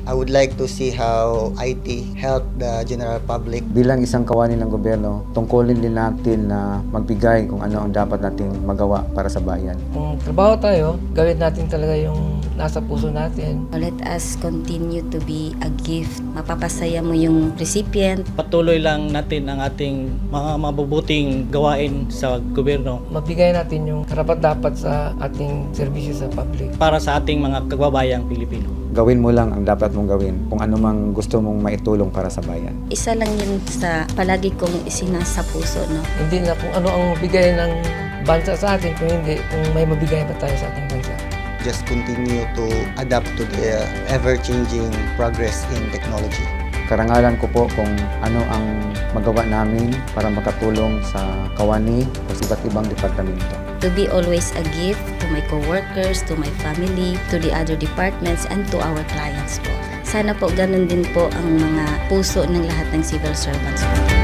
I would like to see how IT help the general public. Bilang isang kawani ng gobyerno, tungkulin din natin na magbigay kung ano ang dapat nating magawa para sa bayan. Kung trabaho tayo, gawin natin talaga yung nasa puso natin. Let us continue to be a gift. Mapapasaya mo yung recipient. Patuloy lang natin ang ating mga mabubuting gawain sa gobyerno Mabigay natin yung karapat-dapat sa ating serbisyo sa public. para sa ating mga kababayang Pilipino. Gawin mo lang ang dapat mong gawin kung ano mang gusto mong maitulong para sa bayan. Isa lang yun sa palagi kong isinasa puso, no? Hindi na kung ano ang bigay ng bansa sa atin, kung hindi, kung may mabigay ba tayo sa ating bansa. Just continue to adapt to the ever-changing progress in technology. Karangalan ko po kung ano ang magawa namin para makatulong sa kawani o sa iba't ibang departamento. To be always a gift to my co-workers, to my family, to the other departments, and to our clients po. Sana po ganun din po ang mga puso ng lahat ng civil servants po.